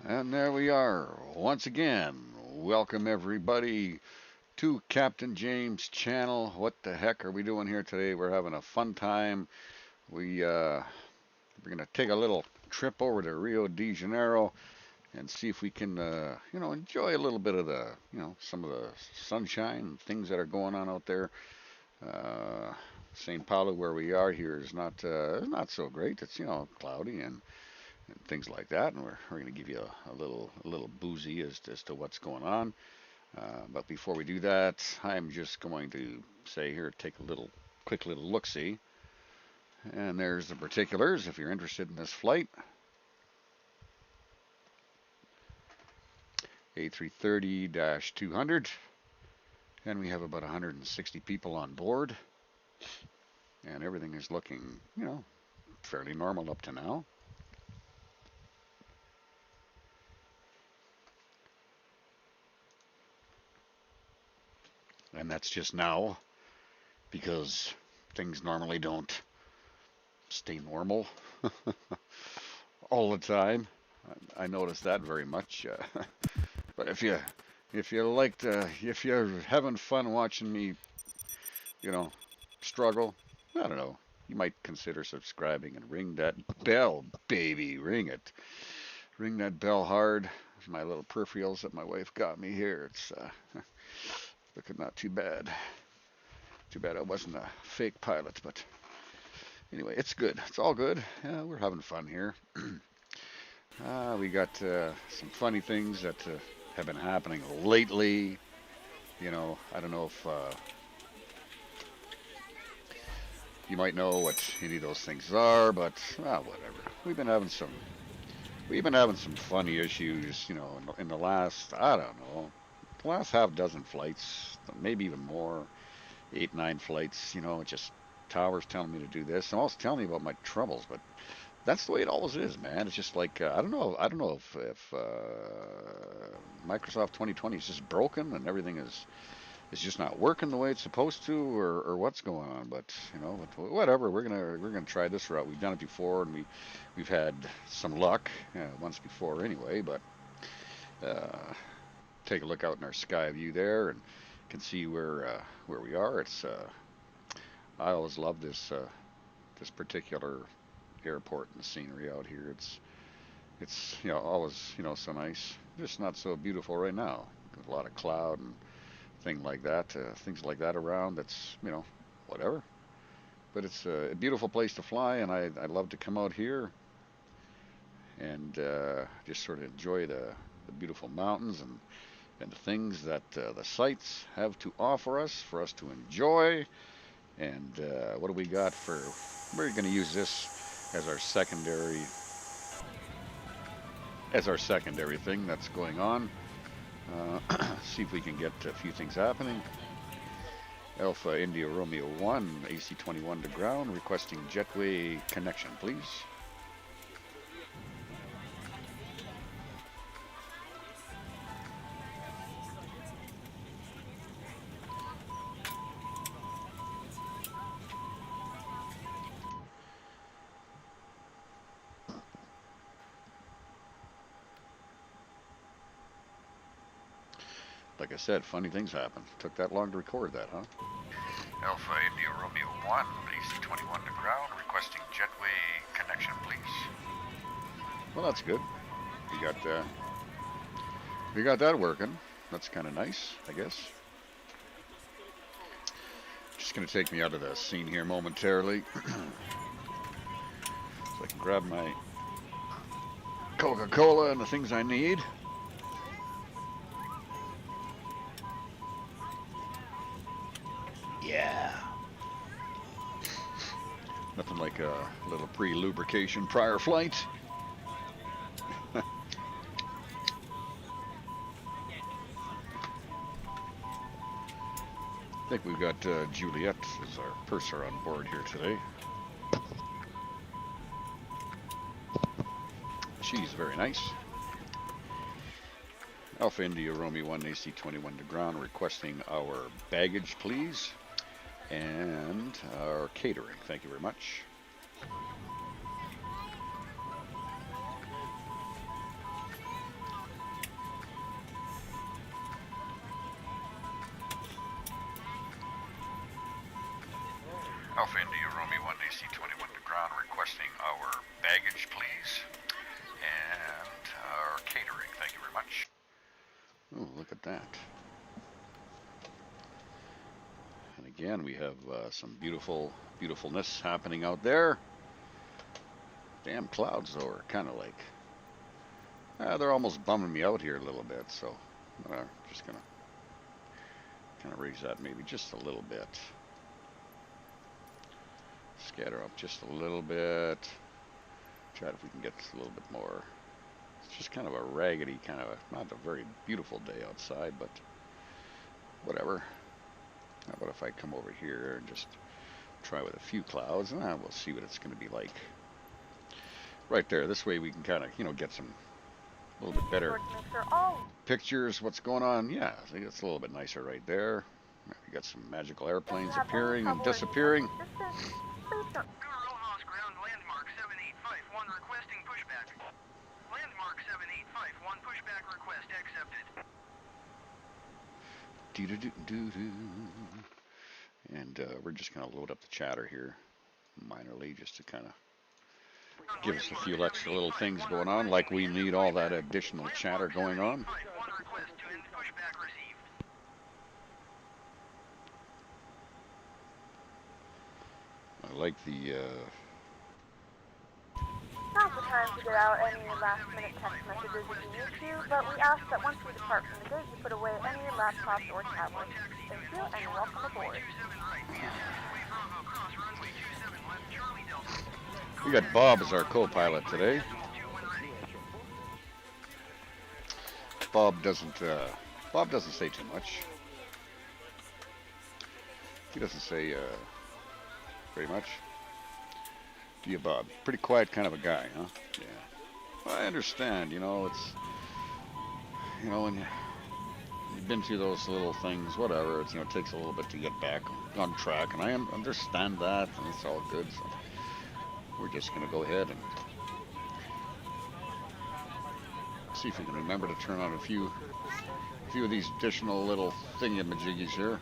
And there we are once again. Welcome everybody to Captain James' channel. What the heck are we doing here today? We're having a fun time. We're gonna take a little trip over to Rio de Janeiro and see if we can, enjoy a little bit of the, some of the sunshine and things that are going on out there. Uh, St. Paulo, where we are here, is not so great. It's cloudy and things like that. And we're going to give you a little boozy as to what's going on. But before we do that, I'm just going to say here, take a quick little look see. And there's the particulars if you're interested in this flight. A330-200. And we have about 160 people on board. And everything is looking, fairly normal up to now. And that's just now because things normally don't stay normal all the time. I notice that very much. But if you're having fun watching me, you know, struggle, I don't know, you might consider subscribing and ring that bell, baby, ring it, ring that bell hard. My little peripherals that my wife got me here. It's looking not too bad. Too bad I wasn't a fake pilot, but anyway, it's good. It's all good. Yeah, we're having fun here. We got some funny things that have been happening lately. I don't know if you might know what any of those things are, but whatever. We've been having some funny issues. In the last, I don't know, the last half dozen flights, maybe even more, 8, 9 flights. Just towers telling me to do this. I'm always telling me about my troubles, but that's the way it always is, man. It's just like I don't know if Microsoft 2020 is just broken and everything is just not working the way it's supposed to, or what's going on. But whatever. We're gonna try this route. We've done it before, and we've had some luck once before anyway. But uh, take a look out in our sky view there, and can see where we are. I always love this particular airport and the scenery out here. It's always so nice. Just not so beautiful right now. A lot of cloud and things like that around. That's whatever. But it's a beautiful place to fly, and I love to come out here and just sort of enjoy the beautiful mountains and the things that the sights have to offer us for us to enjoy. And what do we got for? We're going to use this as our secondary thing that's going on. See if we can get a few things happening. Alpha India Romeo 1, AC-21 to ground, requesting jetway connection, please. Like I said, funny things happen. Took that long to record that, huh? Alpha India Romeo 1, AC-21 to ground, requesting jetway connection, please. Well, that's good. We got that working. That's kind of nice, I guess. Just gonna take me out of the scene here momentarily, so I can grab my Coca-Cola and the things I need. Yeah. Nothing like a little pre-lubrication prior flight. I think we've got Juliet as our purser on board here today. She's very nice. Alpha India Romeo 1 AC-21 to ground, requesting our baggage, please, and our catering. Thank you very much. Alpha India Romeo 1 AC21 to ground, requesting our baggage, please, and our catering. Thank you very much. Oh, look at that. And again, we have some beautifulness happening out there. Damn clouds, though, are kind of like, they're almost bumming me out here a little bit, so I'm just going to kind of raise that maybe just a little bit. Scatter up just a little bit. Try if we can get a little bit more. It's just kind of a raggedy, kind of not a very beautiful day outside, but whatever. How about if I come over here and just try with a few clouds, and we'll see what it's going to be like. Right there. This way we can kind of, get some a little bit better pictures. What's going on? Yeah, I think it's a little bit nicer right there. We got some magical airplanes appearing and disappearing. Landmark 7851 requesting pushback. Landmark 7851 pushback request accepted. And we're just going to load up the chatter here minorly just to kind of give us a few extra little things going on, like we need all that additional chatter going on. I like the Now's the time to get out any last-minute text messages if you need to, but we ask that once you depart from the gate, you put away any laptops or tablets. Thank you, and welcome aboard. We got Bob as our co-pilot today. Bob doesn't say too much. He doesn't say very much. Do you, Bob? Pretty quiet kind of a guy, huh? Yeah. Well, I understand. It's when you've been through those little things, whatever. It takes a little bit to get back on track, and I understand that, and it's all good. So we're just gonna go ahead and see if we can remember to turn on a few of these additional little thingamajiggies here.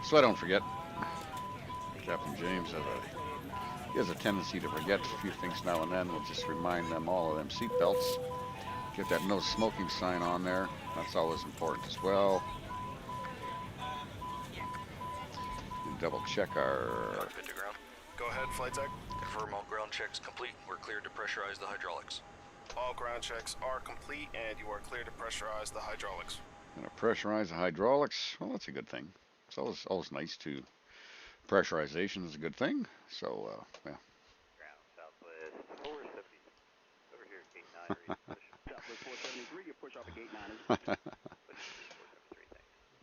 So I don't forget. Captain James has a tendency to forget a few things now and then. We'll just remind them all of them seat belts. Get that no smoking sign on there. That's always important as well. And double check our... Cockpit to ground. Go ahead, flight tech. Confirm all ground checks complete. We're cleared to pressurize the hydraulics. All ground checks are complete, and you are cleared to pressurize the hydraulics. Gonna pressurize the hydraulics. Well, that's a good thing. It's always nice to... Pressurization is a good thing. So, yeah. Ground southwest 470. Over here, gate 9. Southwest 473, you push off at gate 9.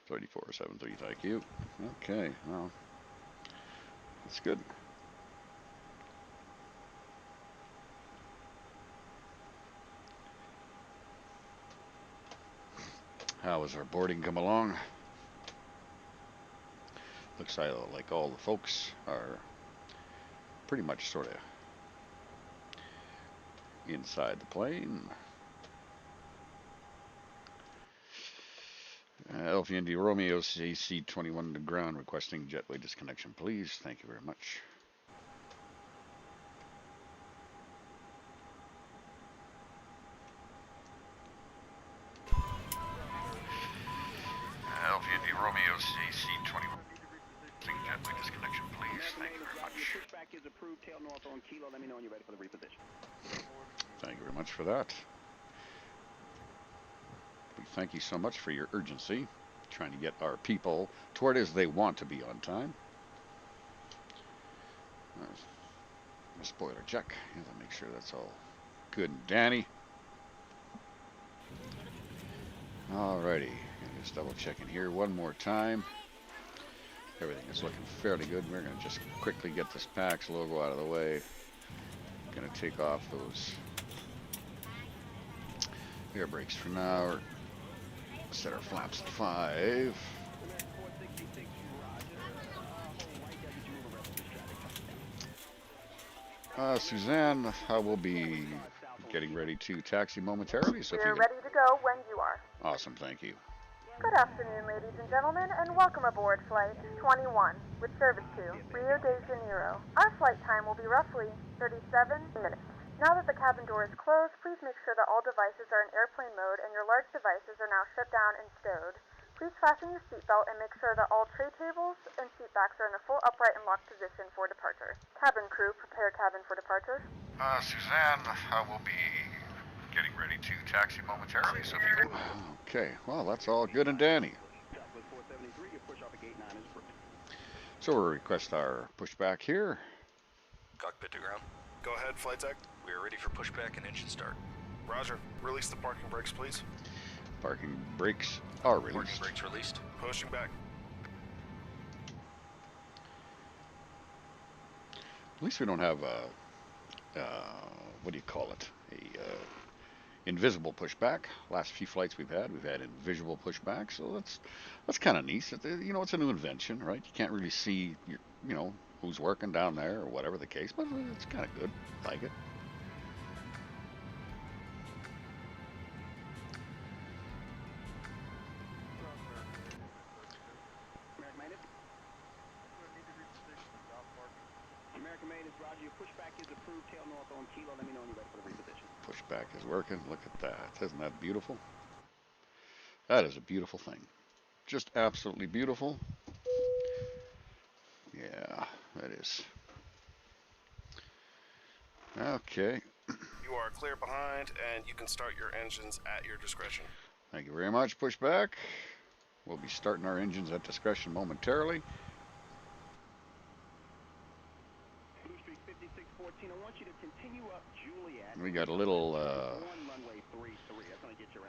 3473, thank you. Okay, well, that's good. How has our boarding come along? Looks like all the folks are pretty much sort of inside the plane. Alpha India Romeo AC21 to ground, requesting jetway disconnection, please. Thank you very much. Alpha India Romeo AC21. Jetway disconnection, please. Thank you very much. Pushback is approved. Tail north on Kilo. Let me know when you're ready for the reposition. Thank you very much for that. We thank you so much for your urgency, trying to get our people to where it is they want to be on time. Spoiler check. Make sure that's all good and dandy. Alrighty, just double checking here one more time. Everything is looking fairly good. We're going to just quickly get this PAX logo out of the way. Going to take off those air brakes for now. Set our flaps to 5. Suzanne, I will be getting ready to taxi momentarily. So We're ready to go when you are. Awesome, thank you. Good afternoon, ladies and gentlemen, and welcome aboard Flight 21 with service to Rio de Janeiro. Our flight time will be roughly 37 minutes. Now that the cabin door is closed, please make sure that all devices are in airplane mode and your large devices are now shut down and stowed. Please fasten your seatbelt and make sure that all tray tables and seat backs are in a full upright and locked position for departure. Cabin crew, prepare cabin for departure. Suzanne, I will be getting ready to taxi momentarily, so if you could... Okay, well, that's all good and dandy. So we'll request our pushback here. Cockpit to ground. Go ahead, flight deck. We are ready for pushback and engine start. Roger. Release the parking brakes, please. Parking brakes are Parking released. brakes released. Pushing back. At least we don't have a, what do you call it? Invisible pushback. Last few flights we've had invisible pushback, so that's kind of neat. You know, it's a new invention, right? You can't really see, who's working down there or whatever the case, but it's kind of good. Like it. Pushback is working. Look at that. Isn't that beautiful? That is a beautiful thing. Just absolutely beautiful. Yeah, that is. Okay. You are clear behind, and you can start your engines at your discretion. Thank you very much, pushback. We'll be starting our engines at discretion momentarily. We got a little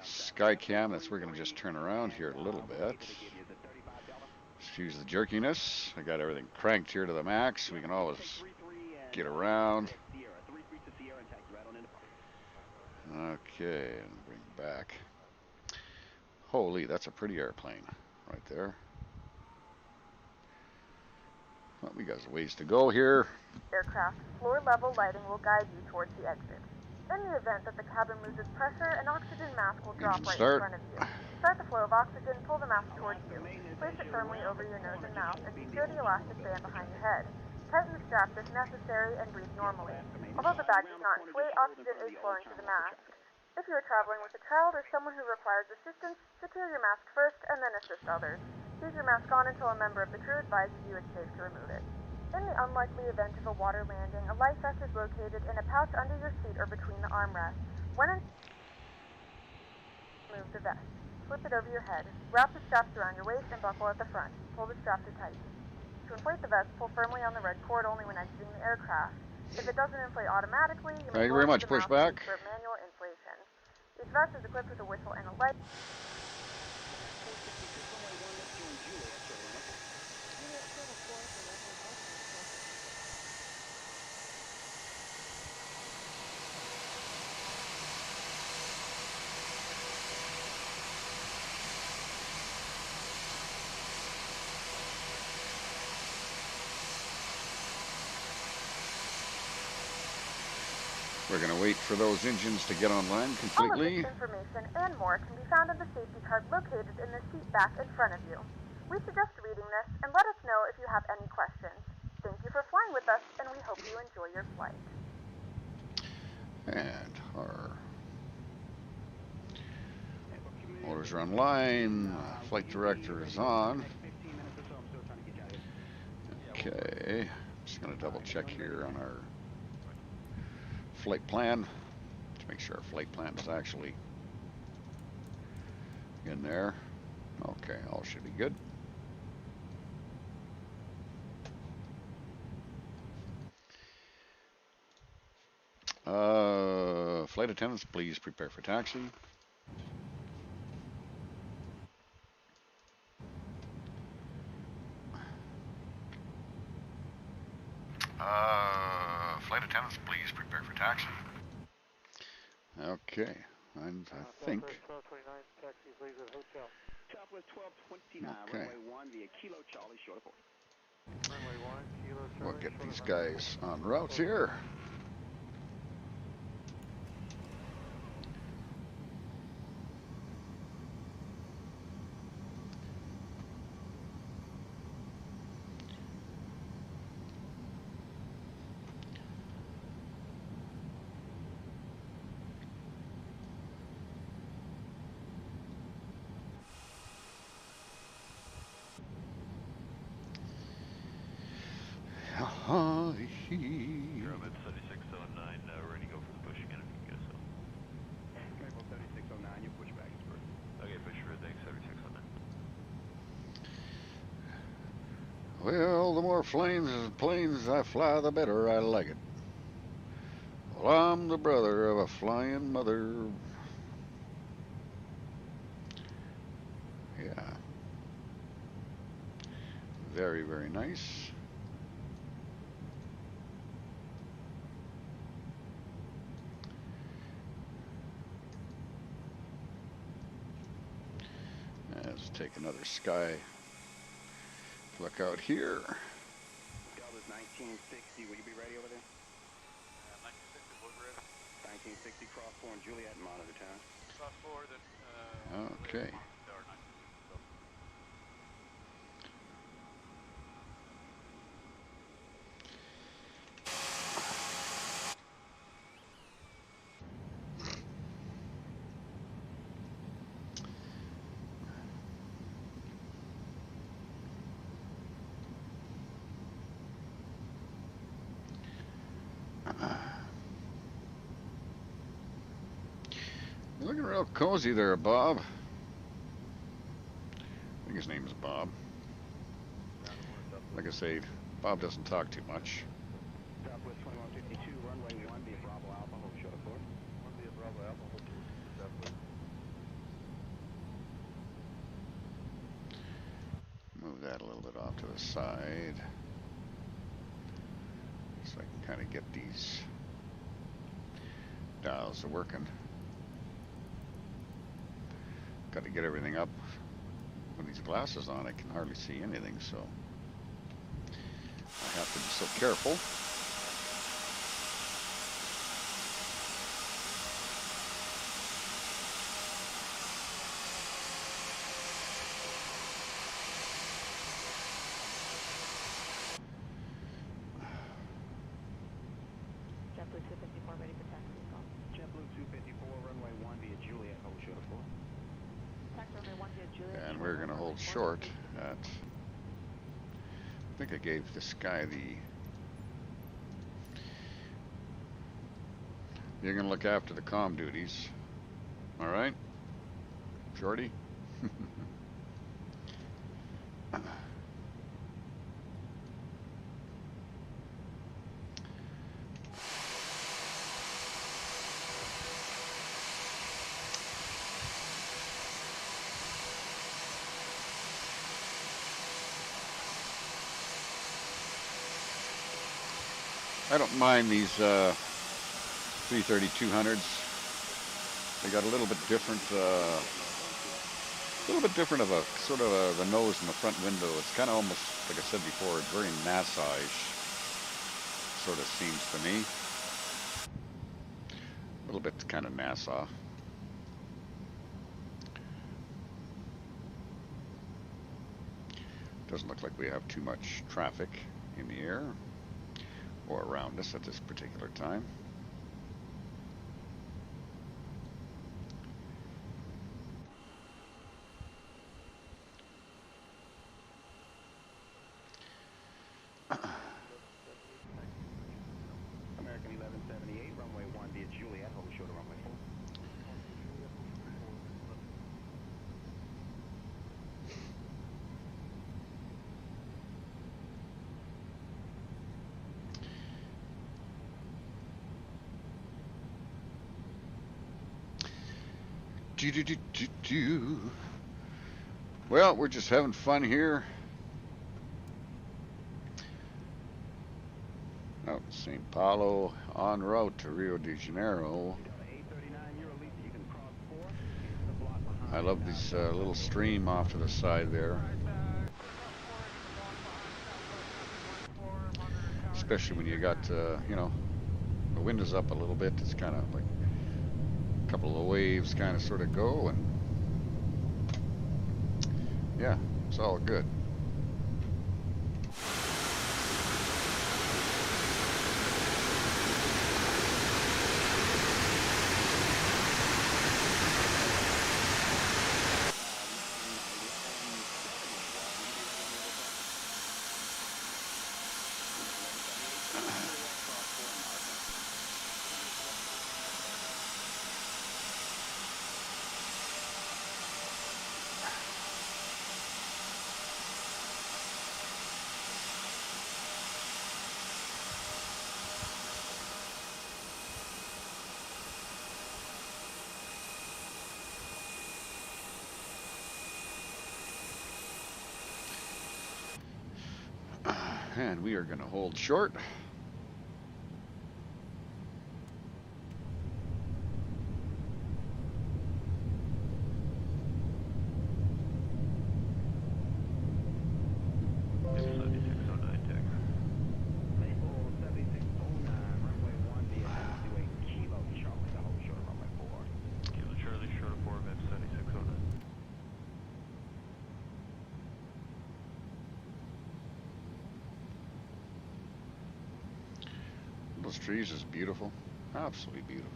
sky cam that's we're going to just turn around here a little bit. Excuse the jerkiness. I got everything cranked here to the max. We can always get around. Okay, and bring back. Holy, that's a pretty airplane right there. Well, we got a ways to go here. Aircraft floor level lighting will guide you towards the exit. In the event that the cabin loses pressure, an oxygen mask will drop right in front of you. Start the flow of oxygen, pull the mask towards you. Place it firmly over your nose and mouth and secure the elastic band behind your head. Tighten the straps if necessary and breathe normally. Although the bag does not inflate, oxygen is flowing to the mask. If you are traveling with a child or someone who requires assistance, secure your mask first and then assist others. Leave your mask on until a member of the crew advises you it's safe to remove it. In the unlikely event of a water landing, a life vest is located in a pouch under your seat or between the armrests. When remove the vest. Slip it over your head. Wrap the straps around your waist and buckle at the front. Pull the strap to tighten. To inflate the vest, pull firmly on the red cord only when exiting the aircraft. If it doesn't inflate automatically, you may Thank you very much, pushback. for manual inflation. Each vest is equipped with a whistle and a light. We're going to wait for those engines to get online completely. All of this information and more can be found in the safety card located in the seat back in front of you. We suggest reading this and let us know if you have any questions. Thank you for flying with us, and we hope you enjoy your flight. And our motors are online. Flight director is on. Okay, just going to double check here on our flight plan to make sure our flight plan is actually in there. Okay, all should be good. Flight attendants, please prepare for taxi. Flight attendants, please prepare for taxi. Okay, and I think. Okay. We'll get these guys on routes here. You're up at 7609, ready to go for the push again if you can get us up. Maple 7609, your pushback is first. Okay, push for thanks, 7609. Well, the more planes I fly, the better I like it. Well, I'm the brother of a flying mother. Yeah. Very, very nice. Let's take another sky look out here. Delta's 1960, will you be ready over there? 1960, look ready. 1960, cross 4 and Juliet, monitor town. Cross 4, then, Okay. You're looking real cozy there, Bob. I think his name is Bob. Like I say, Bob doesn't talk too much. Southwest 2152, runway 1, via Bravo Alpha, hold short of 4. 1 via Bravo Alpha, hold short of Southwest. Move that a little bit off to the side, so I can kind of get these dials working. Got to get everything up. With these glasses on, I can hardly see anything, so I have to be so careful. JetBlue 254 ready for taxi. JetBlue 254, runway 1 via Juliet, hold short of 4. Taxi runway 1 via Juliet. And we're going to hold short at, I think I gave this guy the, you're going to look after the comm duties. All right, Shorty? I don't mind these 330-200s. They got a little bit different of a sort of the nose in the front window. It's kind of almost, like I said before, very NASA-ish, sort of seems to me. A little bit kind of NASA. Doesn't look like we have too much traffic in the air or around us at this particular time. American 1178, runway 1 via Juliet, hold short of runway 4. Well, we're just having fun here. Out in St. Paulo, en route to Rio de Janeiro. I love this little stream off to the side there. Especially when you got, you know, the wind is up a little bit. It's kind of like a couple of waves kind of sort of go, and yeah, it's all good. And we are going to hold short. Those trees is beautiful, absolutely beautiful.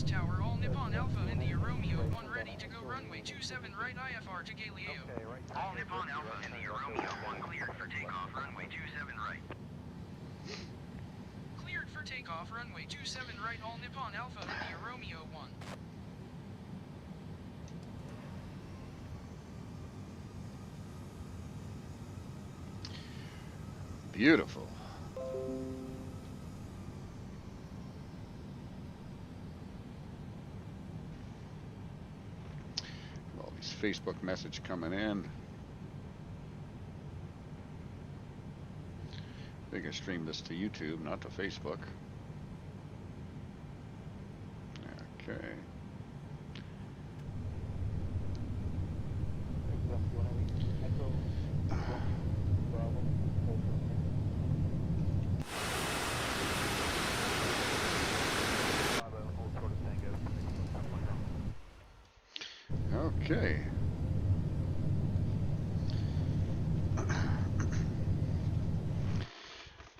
Tower, all Nippon Alpha, India Romeo 1 ready to go runway 27 right IFR to Galileo. All Nippon Alpha, India Romeo 1 cleared for takeoff, runway 27 right. Cleared for takeoff, runway 27 right, all Nippon Alpha, India Romeo 1. Beautiful. All these Facebook message coming in. I think I streamed this to YouTube, not to Facebook. Okay. Okay.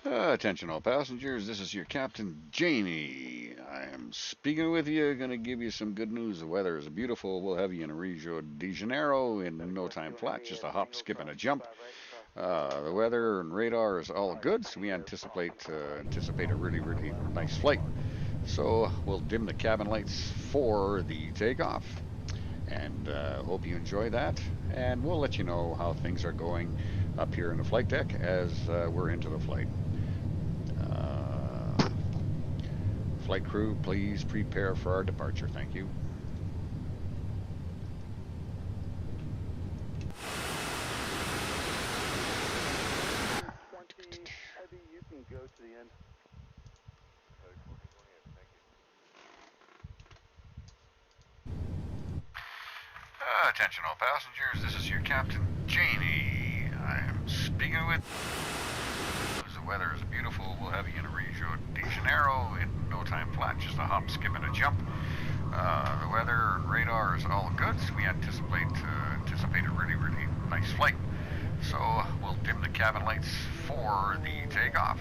Attention all passengers, this is your Captain Jamie. I am speaking with you, going to give you some good news. The weather is beautiful. We'll have you in Rio de Janeiro in no time flat, just a hop, skip, and a jump. The weather and radar is all good, so we anticipate a really, really nice flight. So we'll dim the cabin lights for the takeoff. And hope you enjoy that. And we'll let you know how things are going up here in the flight deck as we're into the flight. Flight crew, please prepare for our departure. Thank you. You can go to the end. Attention all passengers, this is your Captain Jamie. I am speaking with... The weather is beautiful. We'll have you in Rio de Janeiro in no time flat, just a hop, skip, and a jump. The weather and radar is all good, so we anticipate a really, really nice flight. So we'll dim the cabin lights for the takeoff.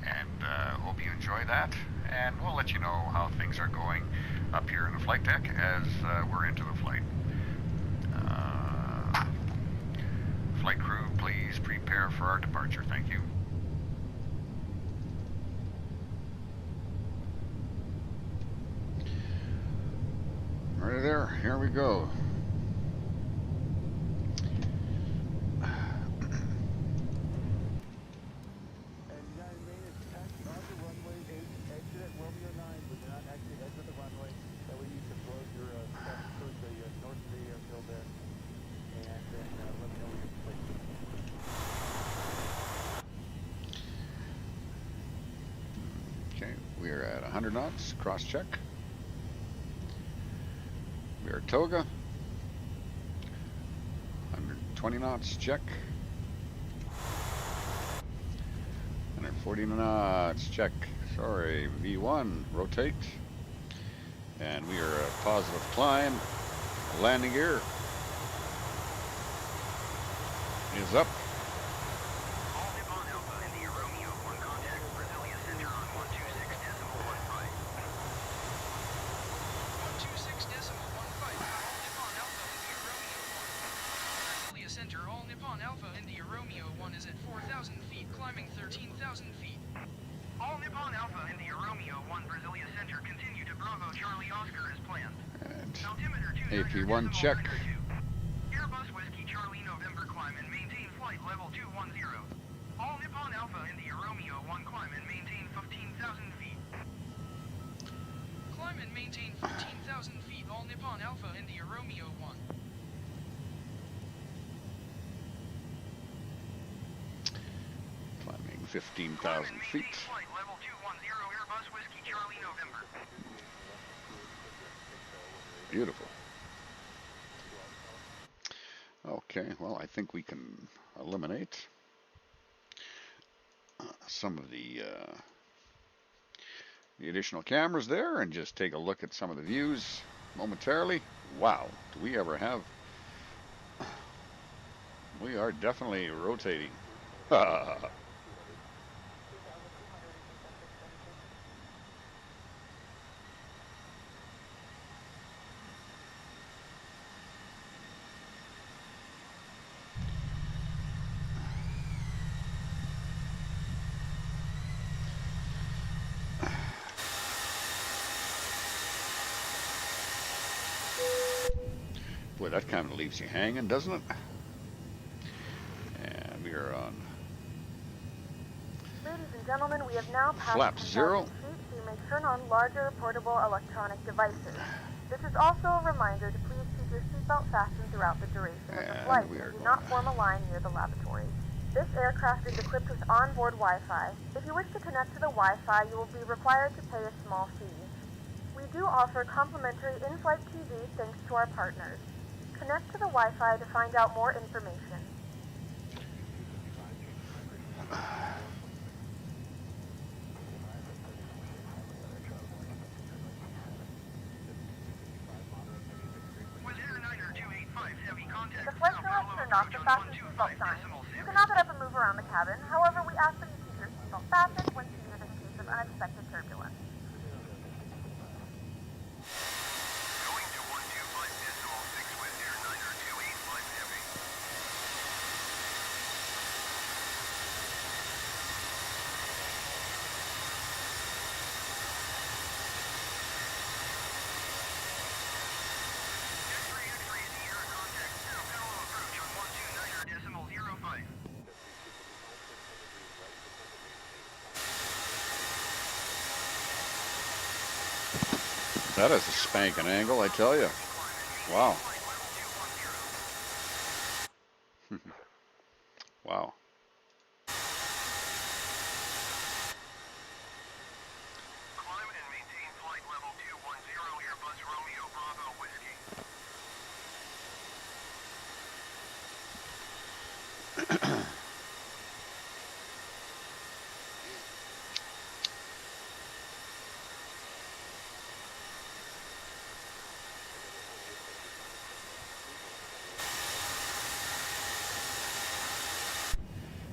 And hope you enjoy that. And we'll let you know how things are going up here in the flight deck as we're into the flight. Flight crew, please prepare for our departure. Thank you. Right there, here we go. Okay, we are at 100 knots, cross check. We are Toga. 120 knots, check. 140 knots, check. Sorry, V1, rotate. And we are a positive climb. Landing gear is up. All Nippon Alpha, India Romeo 1 contact, Brasilia Center on 126.15. 126.15, all Nippon Alpha, India Romeo 1. Brasilia Center, all Nippon Alpha, India Romeo 1 is at 4,000 feet, climbing 13,000 feet. All Nippon Alpha, India Romeo 1, Brasilia Center, continue to Bravo Charlie Oscar as planned. Altimeter AP1 check. Airbus Whiskey Charlie November climb and maintain flight level 210. All Nippon Nippon Alpha India Romeo 1. Climbing 15,000 feet. Flight level 210 Airbus Whiskey Charlie November. Beautiful. Okay, well, I think we can eliminate some of the additional cameras there and just take a look at some of the views momentarily. Wow, do we ever have... We are definitely rotating. Boy, that kind of leaves you hanging, doesn't it? And we are on Ladies and gentlemen, we have now passed flap 0. feet, so you may turn on larger portable electronic devices. This is also a reminder to please keep your seatbelt fastened throughout the duration of the flight and do not form a line near the lavatory. This aircraft is equipped with onboard Wi-Fi. If you wish to connect to the Wi-Fi, you will be required to pay a small fee. We do offer complimentary in-flight TV thanks to our partners. Connect to the Wi-Fi to find out more information. The flight directions are not to fasten seatbelt signs. You cannot get up and move around the cabin. However, we ask that you keep your seatbelt fastened when seated in case of unexpected turbulence. Going to 125.6 with airliner 285 heavy. That is a spanking angle, I tell you. Wow. Wow. Climb and maintain flight level 210 Airbus Romeo Bravo Whiskey.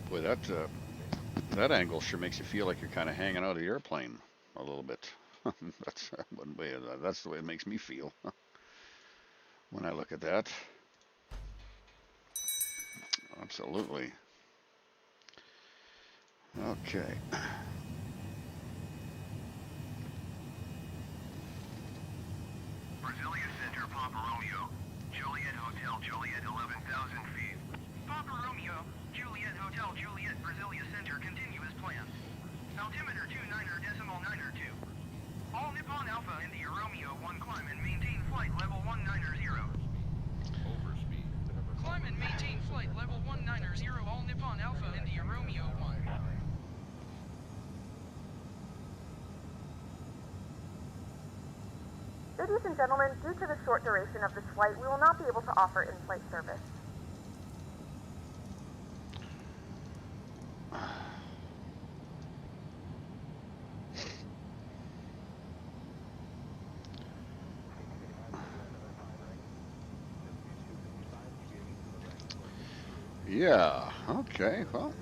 Boy, that angle sure makes you feel like you're kind of hanging out of the airplane a little bit. That's one way. That's the way it makes me feel when I look at that. Absolutely. Okay. Brasilia Center, Papa Romeo. Juliet Hotel, Juliet, 11,000 feet. Papa Romeo, Juliet Hotel, Juliet, Brasilia Center, continue as planned. Altimeter 29.92. All Nippon Alpha India Romeo 1 climb and maintain flight level 190. Overspeed. Climb and maintain flight level 190, all Nippon Alpha India Romeo 1. Ladies and gentlemen, due to the short duration of this flight, we will not be able to offer in-flight service. Yeah. Okay. Well.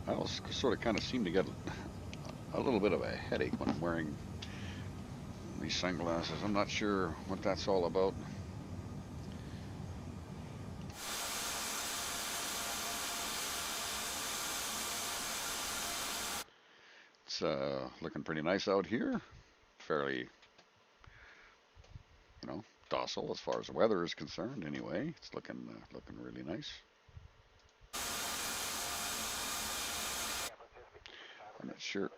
I also sort of kind of seem to get a little bit of a headache when I'm wearing these sunglasses. I'm not sure what that's all about. It's looking pretty nice out here. Fairly, docile as far as the weather is concerned. Anyway, it's looking really nice. I'm not sure.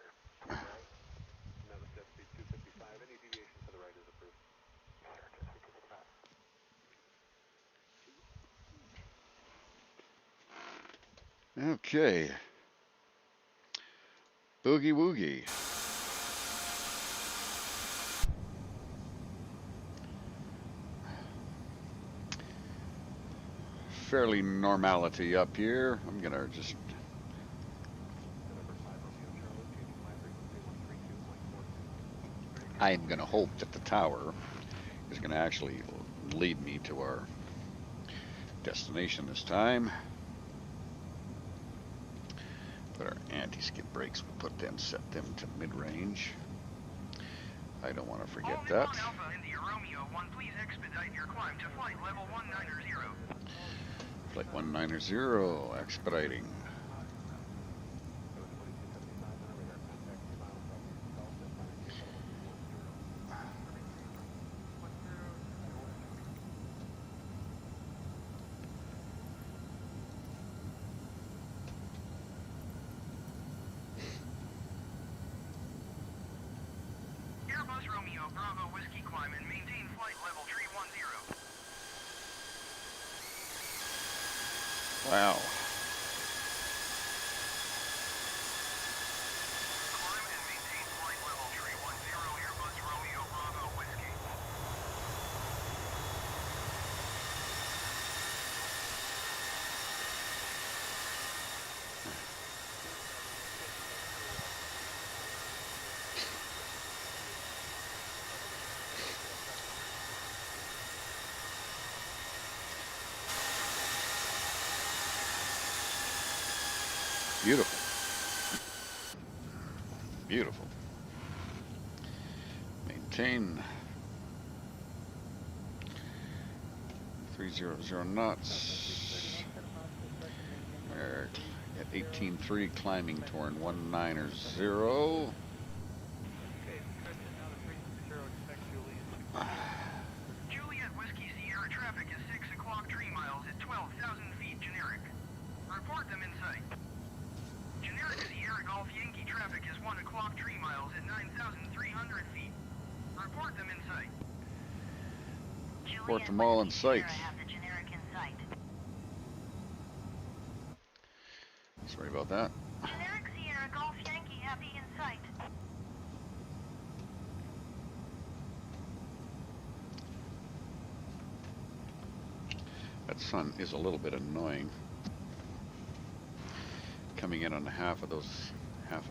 Okay. Boogie woogie. Fairly normality up here. I'm gonna just. I am gonna hope that the tower is gonna actually lead me to our destination this time. Put our anti-skid brakes, we'll put them, set them to mid-range. I don't want to forget that. Alpha India Romeo 1, please expedite your climb to flight level 190. Flight 190, expediting. Airbus Romeo Bravo Whiskey climb and maintain flight level 310. Wow. Climb and maintain flight level 310 Airbus Romeo Bravo Whiskey. Beautiful. Beautiful. Maintain 300 knots. We're at 18.3, climbing toward 190. Juliet Whiskey Sierra traffic is 6 o'clock 3 miles at 12,000 feet generic. Report them in sight. Generic Sierra Golf Yankee traffic is 1 o'clock 3 miles at 9,300 feet. Report them in sight. Report them all in sight. Sorry about that. Generic Sierra Golf Yankee happy in sight. That sun is a little bit annoying. Coming in on half of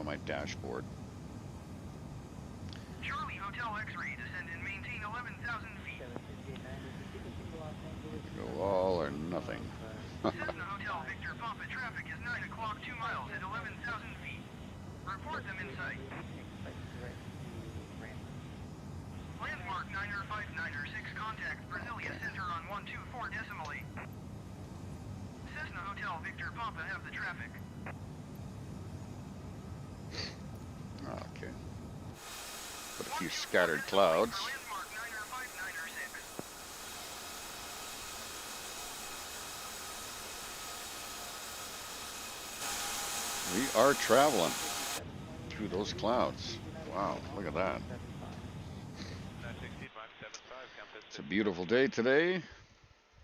my dashboard. Charlie Hotel X-ray descend and maintain 11,000 feet. Go all or nothing. Cessna Hotel Victor Papa traffic is 9 o'clock 2 miles at 11,000 feet. Report them in sight. Landmark 9er59er6 contact Brasilia Center on 124.8. Cessna Hotel Victor Papa have the traffic. Okay. Put a few scattered clouds. Landmark 9er59er6. We are traveling through those clouds. Wow, look at that. It's a beautiful day today.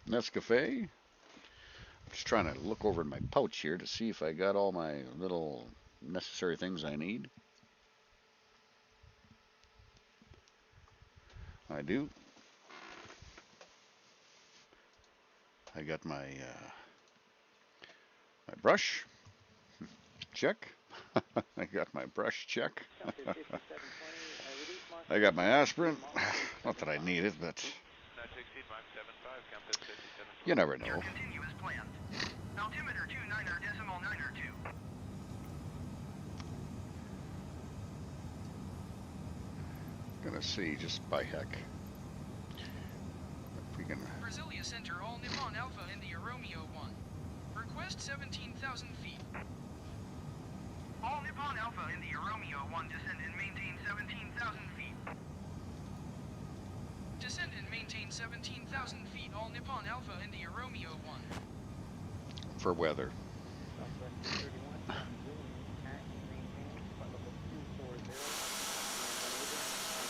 Nescafe. I'm just trying to look over in my pouch here to see if I got all my little necessary things I need. I do. I got my brush. Check. I got my brush. Check. I got my aspirin. Not that I need it, but you never know. Continue as planned. Altimeter 29er.9er2. Gonna see just by heck if we can. Brasilia Center, all Nippon Alpha India Romeo 1. Request 17,000 feet. All Nippon Alpha India Romeo 1 descend and maintain 17,000 feet. Descend and maintain 17,000 feet. All Nippon Alpha India Romeo 1. For weather.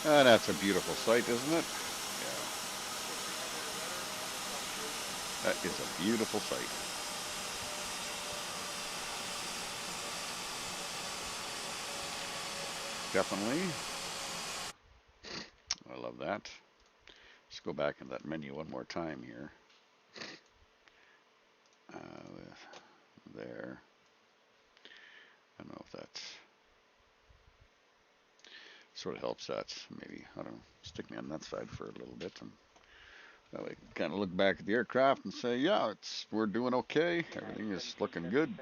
That's a beautiful sight, isn't it? Yeah. That is a beautiful sight. Definitely. I love that. Let's go back in that menu one more time here. There. I don't know if that's sort of helps that. Maybe, I don't know, stick me on that side for a little bit. And that way, kind of look back at the aircraft and say, yeah, we're doing okay. Everything is looking good.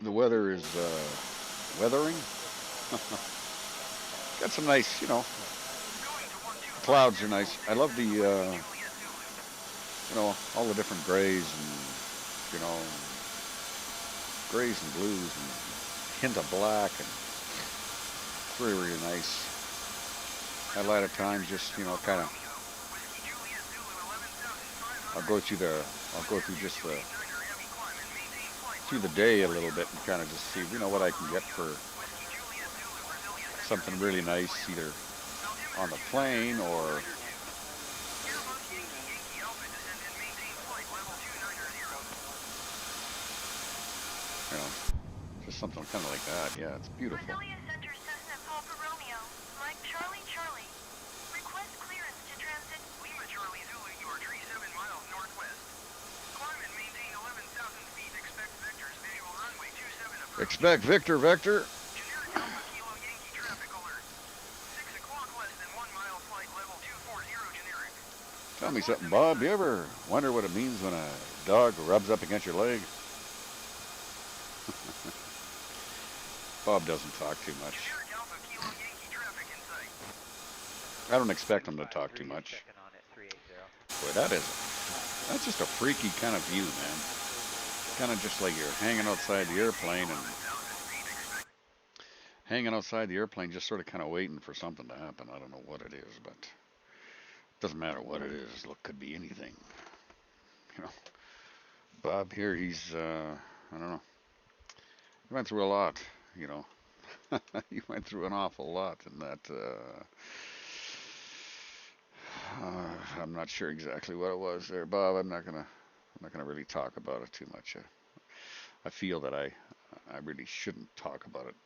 The weather is weathering. Got some nice, clouds are nice. I love the, all the different grays and, grays and blues and hint of black, and it's really, really nice. I like at times just, kind of, I'll go through just through the day a little bit and kind of just see, what I can get for something really nice, either on the plane or just something kind of like that. Yeah, it's beautiful. Center Cessna Papa Romeo, Mike Charlie Charlie. Request clearance to transit. Lima Charlie Zulu, you are 37 miles northwest. Climb and maintain 11,000 feet. Expect vectors. Visual runway 27 approach. Expect Victor, Vector. Generic Alpha Kilo Yankee traffic alert. 6 o'clock less than 1 mile flight level 240 generic. Tell me something, Bob. Do you ever wonder what it means when a dog rubs up against your leg? Bob doesn't talk too much. I don't expect him to talk too much. Boy, that's just a freaky kind of view, man. Kind of just like you're hanging outside the airplane just sort of kind of waiting for something to happen. I don't know what it is, but it doesn't matter what it is. Look, could be anything. Bob here, he's, I don't know. He went through a lot, He went through an awful lot in that, I'm not sure exactly what it was there, Bob. I'm not gonna really talk about it too much. I feel that I really shouldn't talk about it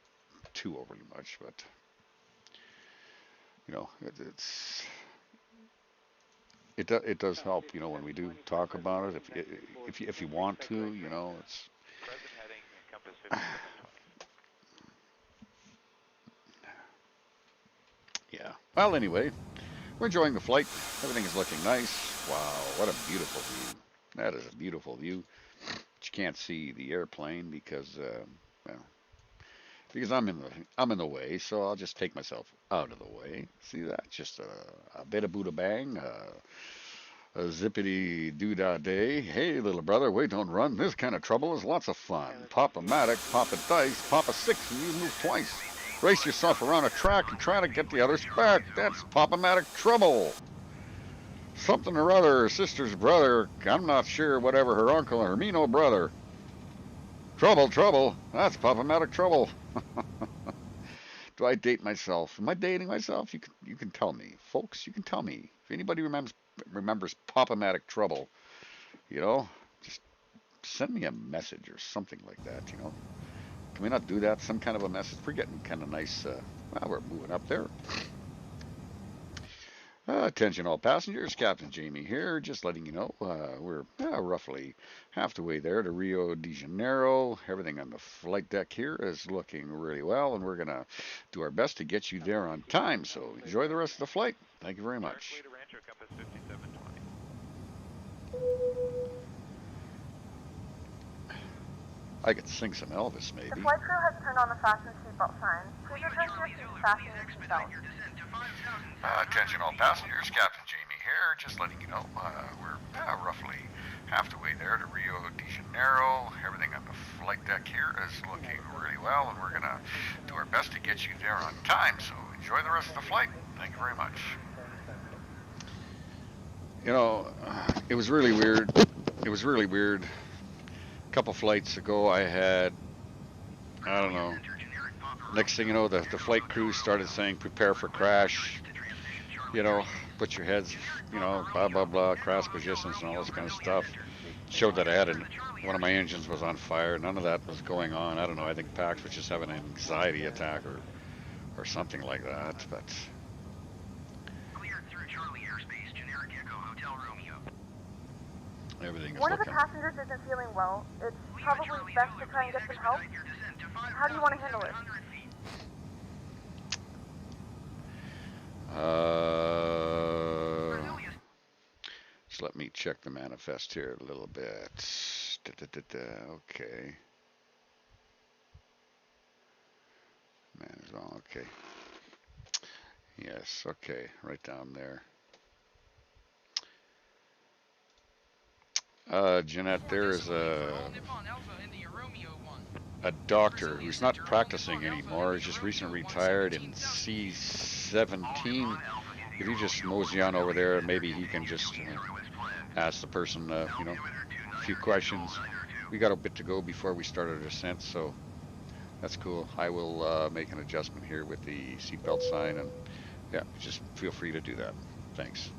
too overly much, but it does help, when we do talk about it. If you want to, it's. Yeah. Well, anyway, we're enjoying the flight. Everything is looking nice. Wow, what a beautiful view. That is a beautiful view. But you can't see the airplane because, because I'm in the way. So I'll just take myself out of the way. See that? Just a bit of Buddha bang. A zippity doo dah day. Hey, little brother, wait, don't run. This kind of trouble is lots of fun. Pop a matic, pop a dice, pop a six, and you move twice. Race yourself around a track and try to get the others back. That's pop-o-matic trouble. Something or other, sister's brother. I'm not sure, whatever, her uncle or her Mino brother. Trouble. That's pop-o-matic trouble. Do I date myself? Am I dating myself? You can tell me, folks. You can tell me if anybody remembers pop-o-matic trouble. Just send me a message or something like that. Can we not do that? Some kind of a message. We're getting kind of nice. Well, we're moving up there. Attention all passengers, Captain Jamie here, just letting you know we're roughly half the way there to Rio de Janeiro. Everything on the flight deck here is looking really well, and we're going to do our best to get you there on time. So enjoy the rest of the flight. Thank you very much. I could sing some Elvis, maybe. The flight crew has turned on the fasten seatbelt sign. Please return to your seat and fasten your seatbelt. Attention all passengers, Captain Jamie here, just letting you know we're roughly half the way there to Rio de Janeiro. Everything on the flight deck here is looking really well, and we're going to do our best to get you there on time. So enjoy the rest of the flight. Thank you very much. It was really weird. A couple flights ago, I had, I don't know, Next thing you know, the flight crew started saying, prepare for crash, you know, put your heads, you know, blah, blah, blah, crash positions and all this kind of stuff. Showed that I had one of my engines was on fire. None of that was going on. I don't know. I think Pax was just having an anxiety attack or something like that. But Cleared through Charlie airspace, generic Echo Hotel Romeo. everything is One of the looking. passengers isn't feeling well. It's probably best to try and get some help. How do you want to handle it? Just let me check the manifest here a little bit. Okay. Man is wrong. Okay. Yes. Okay. Right down there. Jeanette, there is a doctor who's not practicing anymore. He's just recently retired in C-17. If you just mosey on over there, maybe he can just ask the person, you know, a few questions. We got a bit to go before we start our descent, so that's cool. I will make an adjustment here with the seatbelt sign, and yeah, just feel free to do that. Thanks.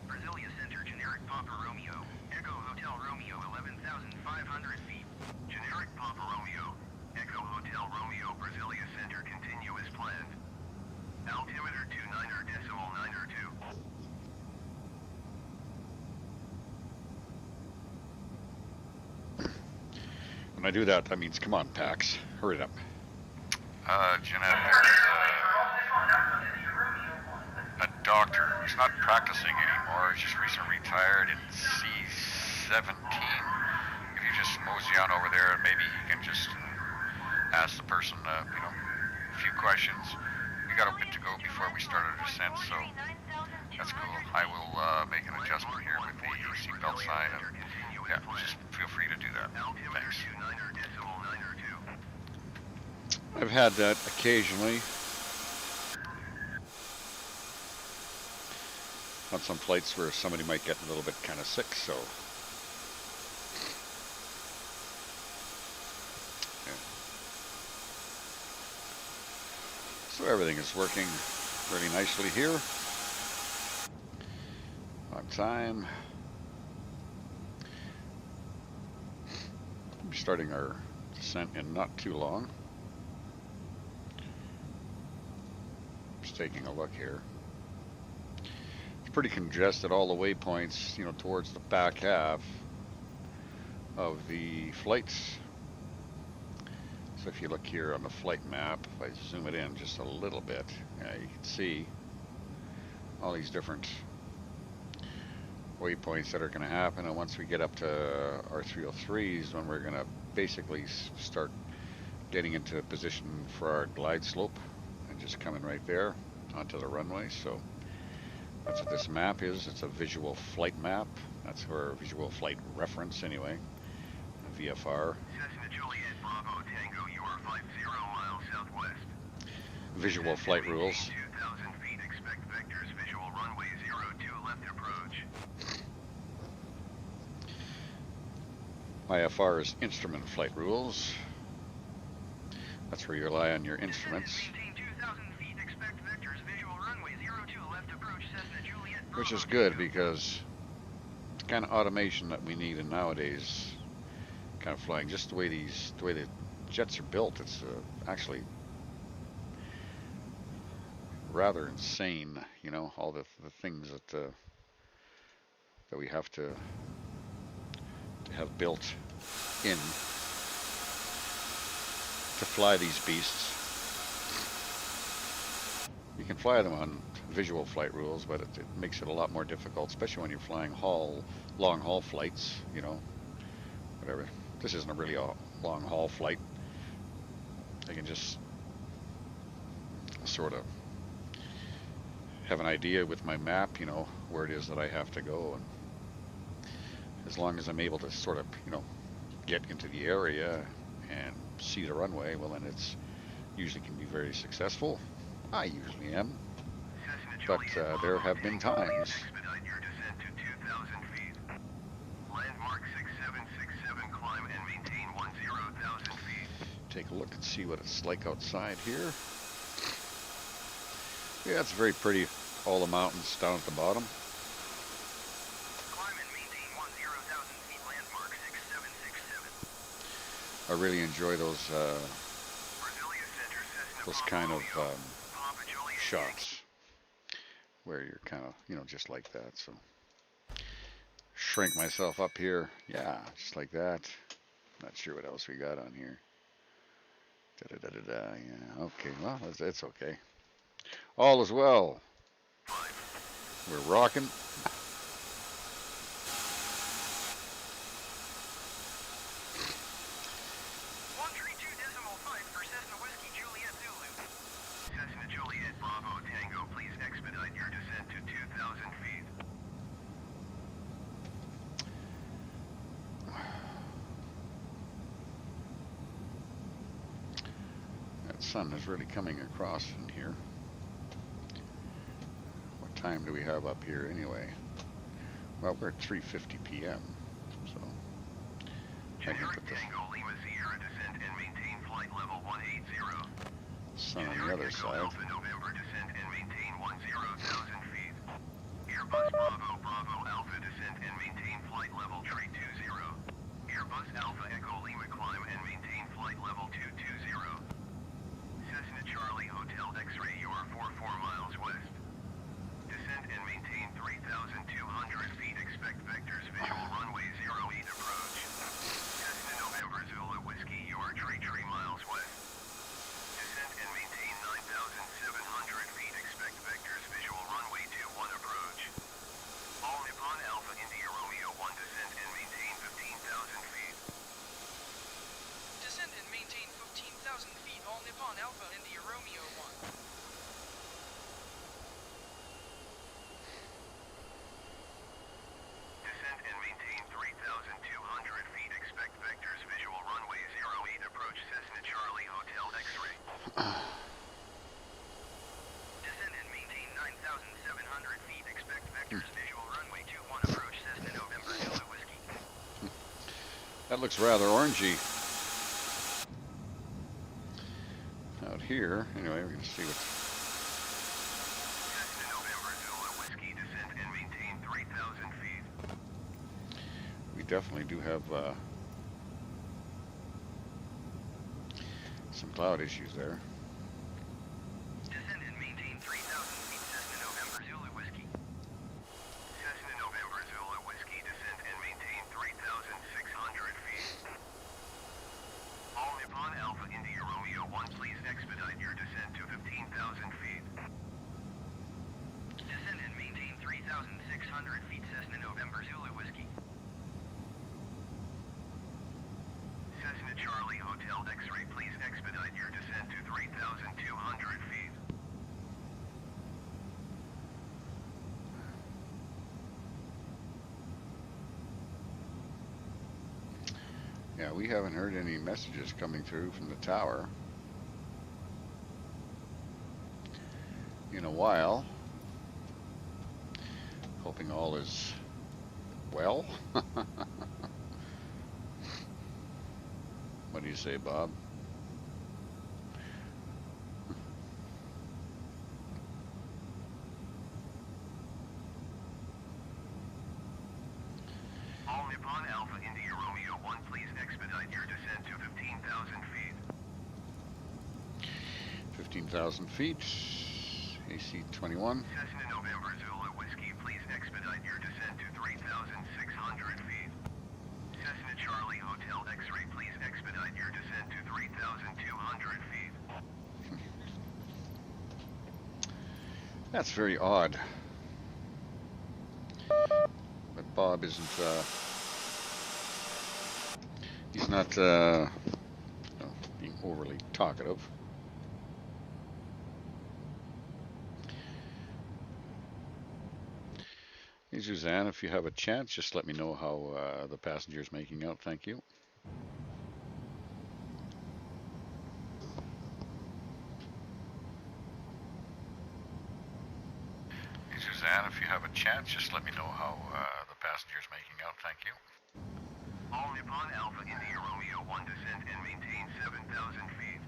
Brasilia Center, generic Papa Romeo. Echo Hotel Romeo, 11,500 feet. Generic Papa Romeo. Echo Hotel Romeo, Brasilia Center, continue as planned. Altimeter 29.902. When I do that, that means, come on, Pax, hurry it up. Jeanette, there's a doctor who's not practicing anymore. He's just recently retired in C-17. If you just mosey on over there, maybe he can just ask the person, you know, a few questions. We got a bit to go before we start our descent, so that's cool. I will make an adjustment here with the seatbelt sign, and yeah, just feel free to do that. Thanks. I've had that occasionally on some flights where somebody might get a little bit kind of sick, so yeah. So everything is working really nicely here. On time. We'll be starting our descent in not too long. Just taking a look here. It's pretty congested, all the waypoints, you know, towards the back half of the flights. So if you look here on the flight map, if I zoom it in just a little bit, you can see all these different waypoints that are going to happen. And once we get up to our 303s, when we're going to basically start getting into position for our glide slope and just coming right there onto the runway. So that's what this map is. It's a visual flight map. That's our visual flight reference anyway. VFR. Cessna Juliet Bravo Tango, you are 50 miles southwest. Visual flight rules. 2,000 feet, expect vectors, visual runway 02 left approach. IFR is instrument flight rules. That's where you rely on your instruments. Which is good because the kind of automation that we need in nowadays kind of flying, just the way the jets are built, it's actually rather insane, you know, all the things that we have to have built in to fly these beasts. You can fly them on visual flight rules, but it makes it a lot more difficult, especially when you're flying long haul flights, you know, whatever. This isn't a really long haul flight. I can just sort of have an idea with my map, you know, where it is that I have to go, and as long as I'm able to sort of, you know, get into the area and see the runway, well, then it's usually can be very successful. I usually am, but there have been times. Expedite your descent to 2,000 feet. Landmark 6767, climb take a look and see what it's like outside here. Yeah, it's very pretty. All the mountains down at the bottom. Climb and maintain 10,000 feet landmark 6767. I really enjoy those kind of shots where you're kind of, you know, just like that. So shrink myself up here. Yeah, just like that. Not sure what else we got on here. Da-da-da-da-da. Yeah, okay. Well, it's okay. All is well. We're rocking. 132.5 for Cessna Whiskey Juliet Zulu. Cessna Juliet Bravo Tango, please expedite your descent to 2,000 feet. That sun is really coming across in here. What time do we have up here anyway? Well, we're at 3:50 p.m. So I can put the Lima Sierra descent and maintain flight level 180. sun on the other side. Alpha November descent and maintain 10,000 feet. Airbus Bravo Bravo Alpha descent and maintain flight level 320. Airbus Alpha Echo Lima climb and maintain flight level 220. Cessna Charlie Hotel X-ray, you are 44 miles west. Descent and maintain 3,200 feet. Expect vectors visual runway 08 approach. Cessna November Zulu Whiskey, you are 3 miles west. Descent and maintain 9,700 feet. Expect vectors visual runway 21 approach. All Nippon Alpha India Romeo 1 descent and maintain 15,000 feet. Descent and maintain 15,000 feet. All Nippon Alpha India Romeo 1. Descent and maintain 3,200 feet. Expect vectors visual runway 08 approach. Cessna Charlie Hotel X-ray. Descend and maintain 9,700 feet. Expect vectors visual runway 21 approach. Cessna November Zulu Whiskey. That looks rather orangey out here. Anyway, we're going to see what. Cessna November Zulu Whiskey descend and maintain 3,000 feet. We definitely do have some cloud issues there. Descend and maintain 3,000 feet. Cessna November Zulu Whiskey. Cessna November Zulu Whiskey descend and maintain 3,600 feet. All Nippon Alpha India Romeo 1, please expedite your descent to 15,000 feet. Descend and maintain 3,600 feet. Cessna November Zulu Whiskey. Cessna Charlie Hotel X-ray, please expedite your descent to 3,200 feet. Yeah, we haven't heard any messages coming through from the tower in a while. Hoping all is well. What do you say, Bob? All Nippon Alpha India Romeo 1, please expedite your descent to 15,000 feet. 15,000 feet. AC-21. Cessna November Zulu Whiskey, please expedite your descent to 3,600 feet. Cessna Charlie Hotel X-ray, please expedite your descent to 3,200 feet. That's very odd. But Bob isn't, he's not being overly talkative. Hey, Suzanne, if you have a chance, just let me know how the passenger's making out. Thank you. Hey, Suzanne, if you have a chance, just let me know how the passenger's making out. Thank you. All Nippon Alpha India Romeo 1 descend and maintain 7,000 feet.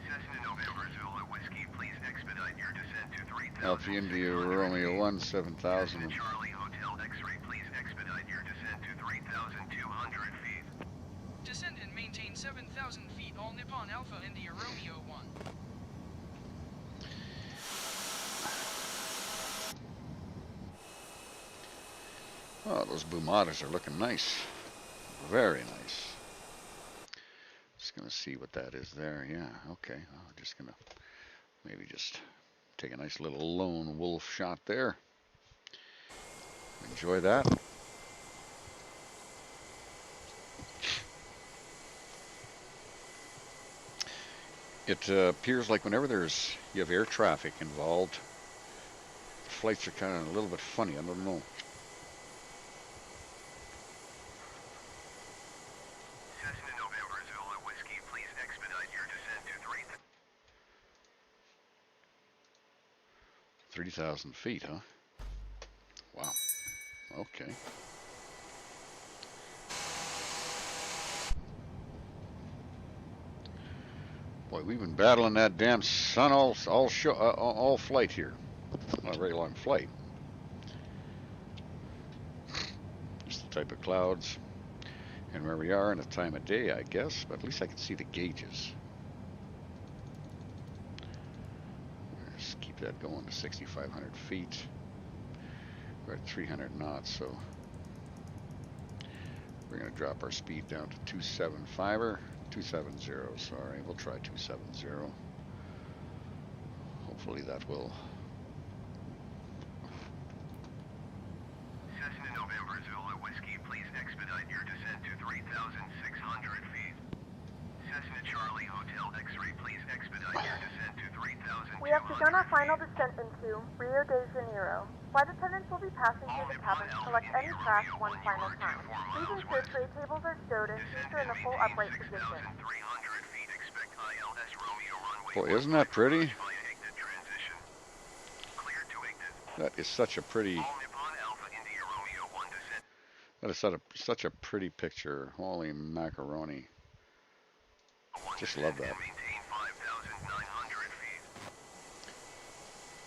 Cessna November Zulu Whiskey, please expedite your descent to 3,000. Alpha India Romeo 1, 7,000. Cessna Charlie Hotel X-ray, please expedite your descent to 3,200 feet. Descend and maintain 7,000 feet. All Nippon Alpha India Romeo 1. Oh, those Bumatas are looking nice. Very nice. Just gonna see what that is there. Yeah, okay. I'm just gonna maybe just take a nice little lone wolf shot there. Enjoy that. It appears like whenever you have air traffic involved, flights are kind of a little bit funny. I don't know. Cessna November Zulu Whiskey, please expedite your descent to 3,000 feet, huh? Wow. Okay. Boy, we've been battling that damn sun all flight here. Not a very long flight. Just the type of clouds and where we are and the time of day, I guess. But at least I can see the gauges. Just keep that going to 6,500 feet. We're at 300 knots, so we're going to drop our speed down to 270, sorry. We'll try 270. Hopefully that will. Cessna November Zulu Whiskey, please expedite your descent to 3,600 feet. Cessna Charlie Hotel X-ray, please expedite your descent to 3,200 feet. We have begun our final descent into Rio de Janeiro. Flight attendants will be passing through the cabin to collect any trash one final time. Please ensure tray tables are stowed and seats are in a full upright position. Boy, isn't that pretty? That is such a pretty. That is such a pretty picture. Holy macaroni. Just love that.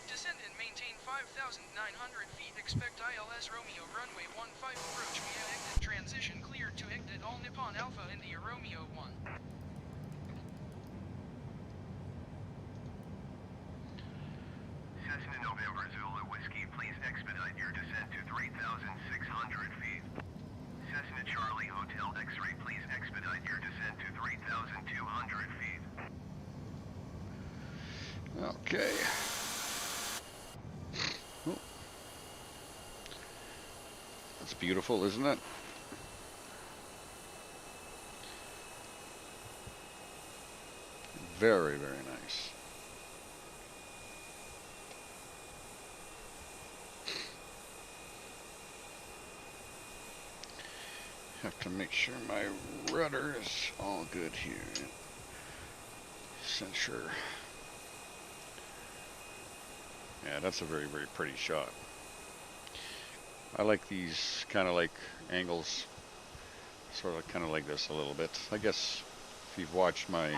Descend and maintain 5,900 feet. Expect ILS Romeo runway 15 approach via exit transition cleared to exit. All Nippon Alpha India Romeo 1. Cessna November Zulu Whiskey, please expedite your descent to 3,600 feet. Cessna Charlie Hotel X-ray, please expedite your descent to 3,200 feet. Okay. Oh. That's beautiful, isn't it? Very, very nice. Have to make sure my rudder is all good here. Censure. Yeah, that's a very, very pretty shot. I like these kind of like angles, sort of kind of like this a little bit. I guess if you've watched my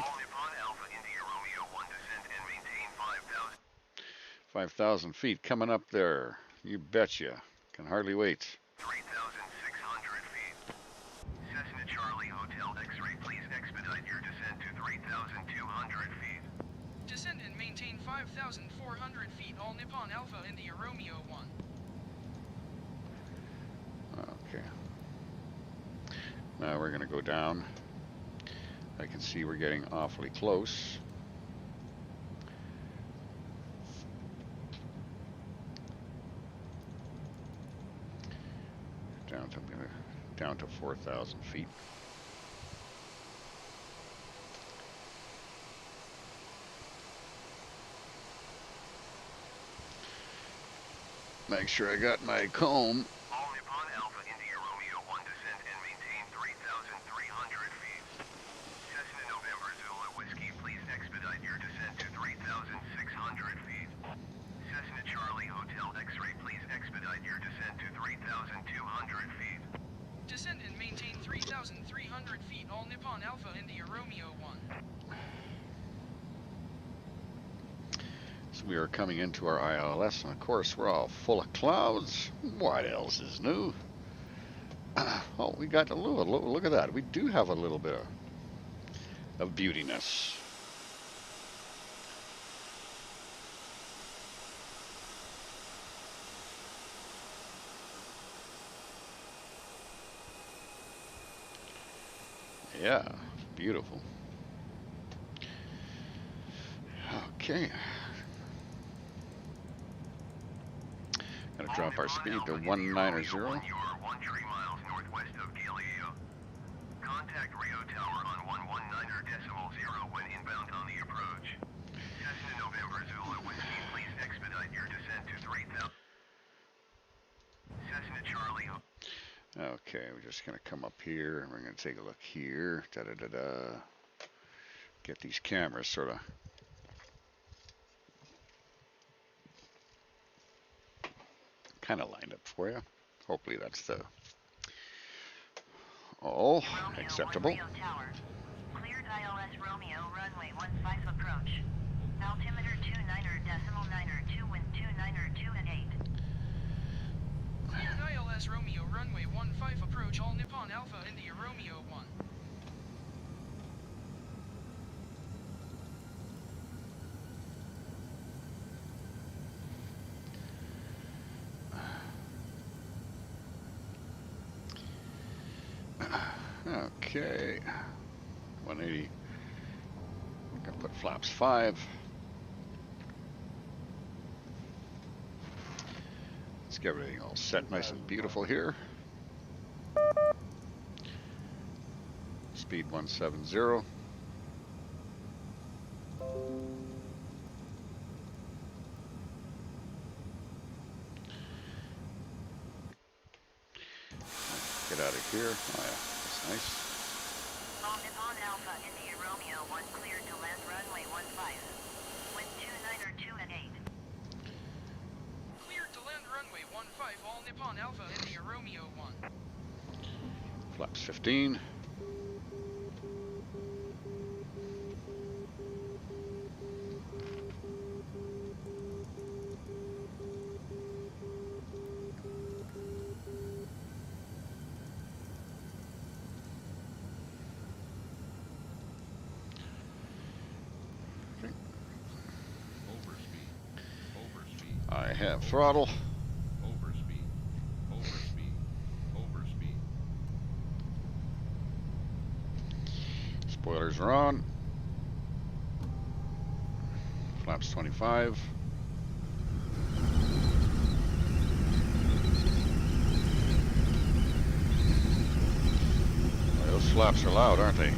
5,000 feet coming up there, you betcha. Can hardly wait. 3,600 feet. Cessna Charlie Hotel X-ray, please expedite your descent to 3,200 feet. Descend and maintain 5,400 feet. All Nippon Alpha India Romeo 1. Okay. Now we're going to go down. I can see we're getting awfully close. Down to 4,000 feet. Make sure I got my comb. All Nippon Alpha India Romeo 1 descend and maintain 3,300 feet. Cessna November Zulu Whiskey, please expedite your descent to 3,600 feet. Cessna Charlie Hotel X-ray, please expedite your descent to 3,200 feet. Descend and maintain 3,300 100 feet, all Nippon Alpha, India Romeo 1. So we are coming into our ILS, and of course we're all full of clouds. What else is new? Oh, we got a little, look at that. We do have a little bit of beautiness. Yeah, beautiful. Okay. Gonna drop our speed to 190. You are 13 miles northwest of Galileo. Contact Rio Tower on 119.0 when inbound on the approach. Cessna November Zulu Whiskey, please expedite your descent to 3000. Cessna Charlie. Okay, we're just gonna come up here and we're gonna take a look here. Da da da da. Get these cameras sort of kind of lined up for you. Hopefully that's the all acceptable. Cleared ILS Romeo, runway 15 approach. Altimeter 29.9er, wind 29er, 2 and 8. Cleared ILS Romeo, runway 15 approach, all Nippon Alpha, India Romeo 1. Okay, 180. I'm gonna put flaps 5. Let's get everything all set nice and beautiful here. Speed 170. Get out of here. Oh yeah, that's nice. All Nippon Alpha, India Romeo 1 cleared to land runway 15. Wind 29er, 2 and 8. Cleared to land runway 15, all Nippon Alpha, India Romeo 1. Flaps 15. I have throttle. Spoilers are on. Flaps 25. Boy, those flaps are loud, aren't they?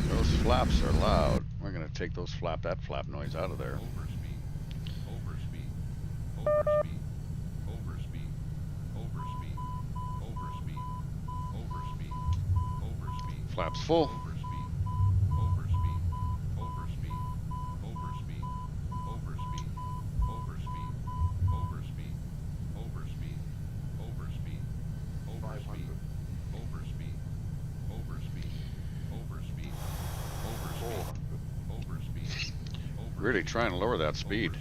Those flaps are loud. We're going to take that flap noise out of there. Flaps full. Really trying to lower that speed.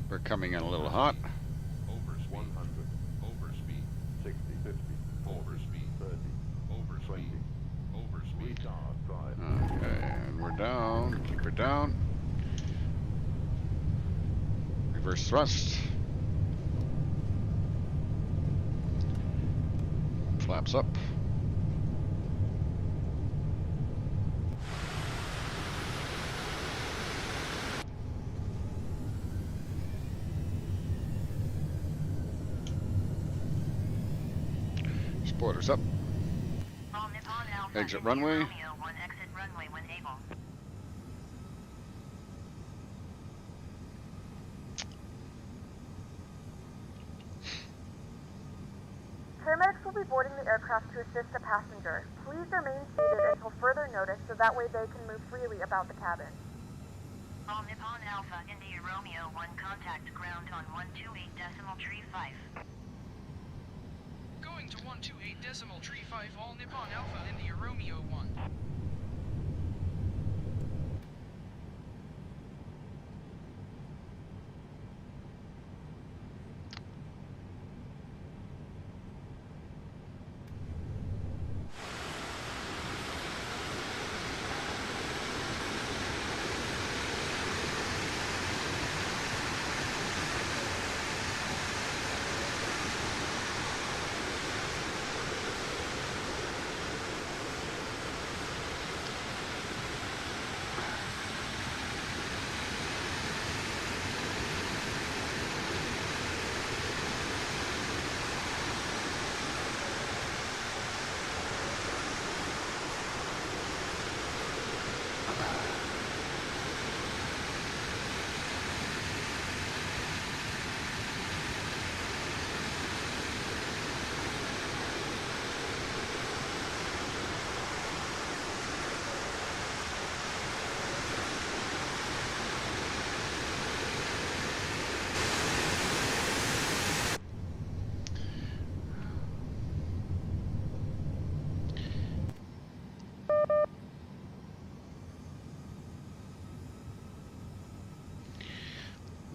We're coming in a little hot. 100, overspeed, 60, 50, 40, 30, 20, retard, 5. Okay, and we're down. Keep her down. Reverse thrust. Flaps up. Spoilers up. Exit runway. Romeo 1 exit runway when able. Paramedics will be boarding the aircraft to assist a passenger. Please remain seated until further notice so that way they can move freely about the cabin. All Nippon Alpha, India Romeo 1, contact ground on 128.35. Going to 128.35, all Nippon Alpha, India Romeo 1.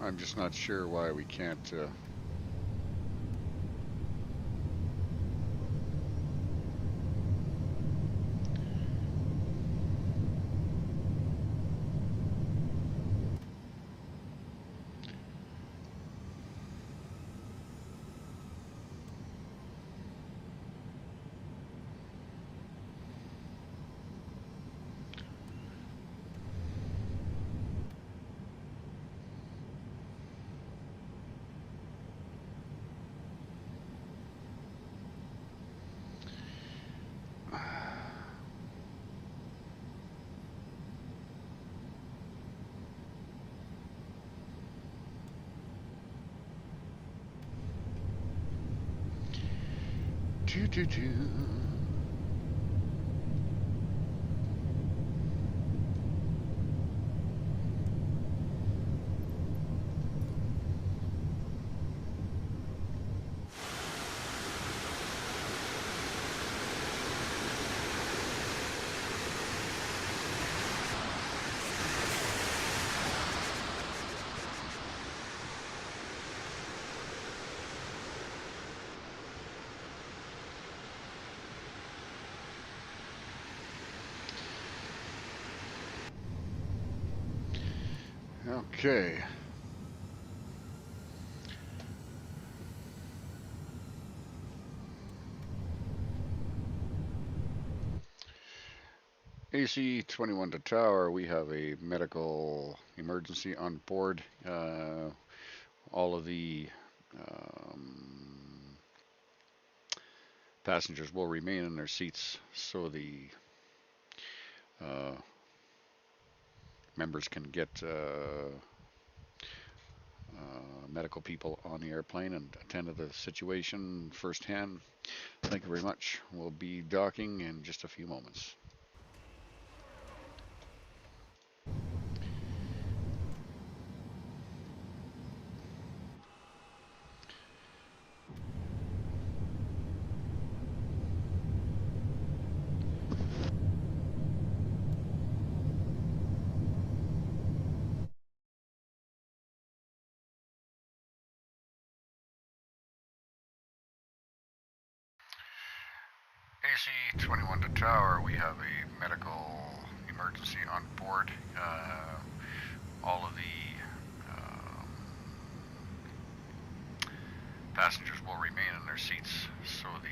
I'm just not sure why we can't do. Okay. AC-21 to tower, we have a medical emergency on board. All of the passengers will remain in their seats so the members can get medical people on the airplane and attend to the situation firsthand. Thank you very much. We'll be docking in just a few moments. AC-21 to tower, we have a medical emergency on board. All of the passengers will remain in their seats so the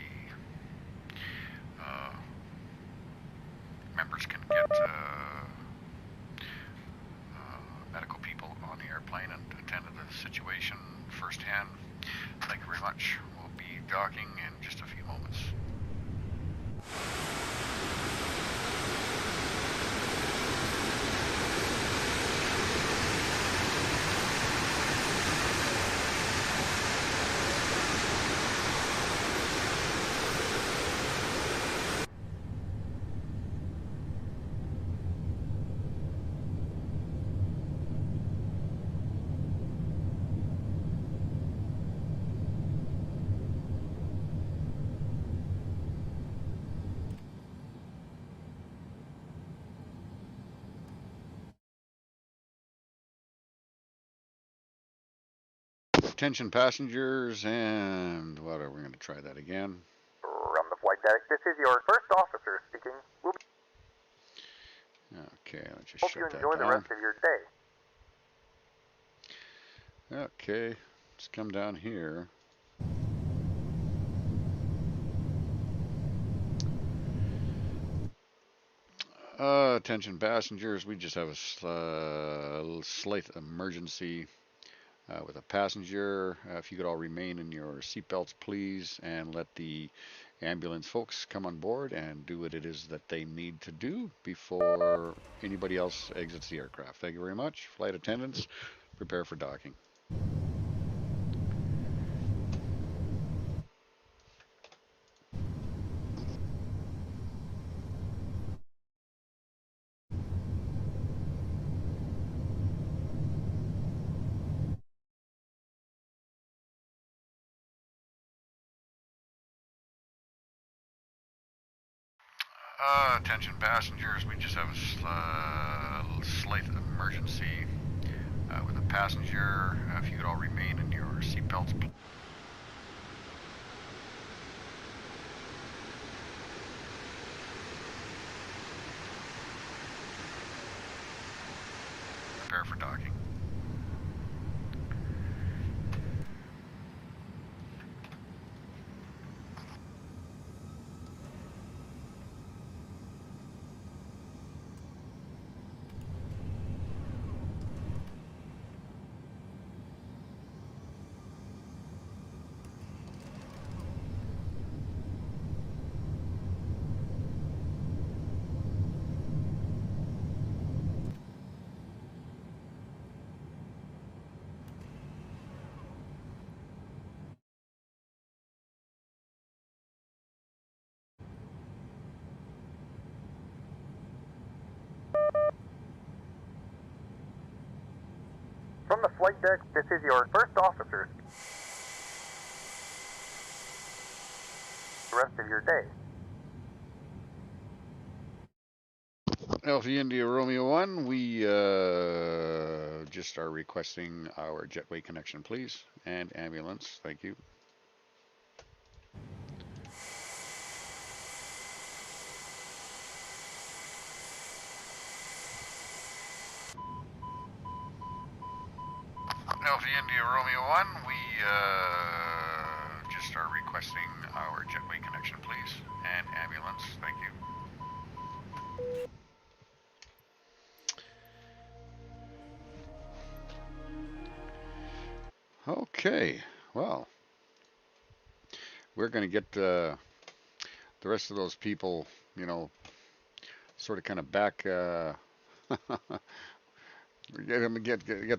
members can get medical people on the airplane and attend to the situation firsthand. Thank you very much. We'll be docking in just a few moments. attention passengers, and what are we going to try that again? From the flight deck, this is your first officer speaking. Okay, let's just Hope shut you that enjoy the down. rest of your day. Okay, let's come down here. Attention passengers, we just have a slight emergency with a passenger. If you could all remain in your seatbelts, please, and let the ambulance folks come on board and do what it is that they need to do before anybody else exits the aircraft. Thank you very much. Flight attendants, prepare for docking. Attention passengers, we just have a slight emergency with a passenger. If you could all remain in your seatbelts. Prepare for docking. From the flight deck, this is your first officer. The rest of your day. Alpha India Romeo 1, we just are requesting our jetway connection, please, and ambulance. Thank you. Alpha India Romeo 1, we just are requesting our jetway connection, please, and ambulance. Thank you. Okay, well, we're going to get the rest of those people, you know, sort of kind of back, get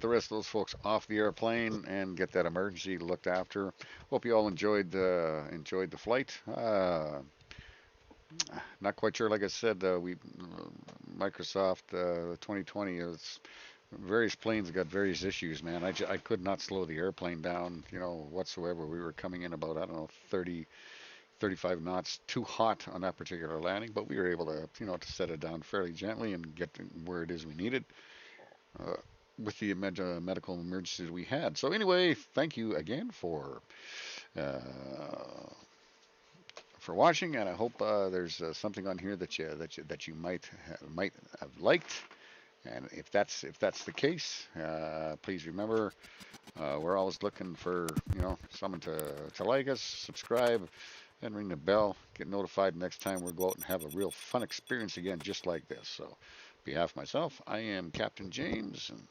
the rest of those folks off the airplane and get that emergency looked after. Hope you all enjoyed the flight. Not quite sure, like I said, Microsoft 2020 is various planes got various issues, man. I could not slow the airplane down, you know, whatsoever. We were coming in about, I don't know, 30, 35 knots too hot on that particular landing, but we were able to, you know, to set it down fairly gently and get to where it is we needed with the medical emergencies we had. So anyway, thank you again uh, for watching, and I hope there's something on here that you might have liked. And if that's the case, please remember we're always looking for, you know, someone to like us, subscribe, and ring the bell. Get notified next time we go out and have a real fun experience again, just like this. So, on behalf of myself, I am Captain James, and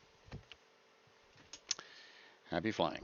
happy flying.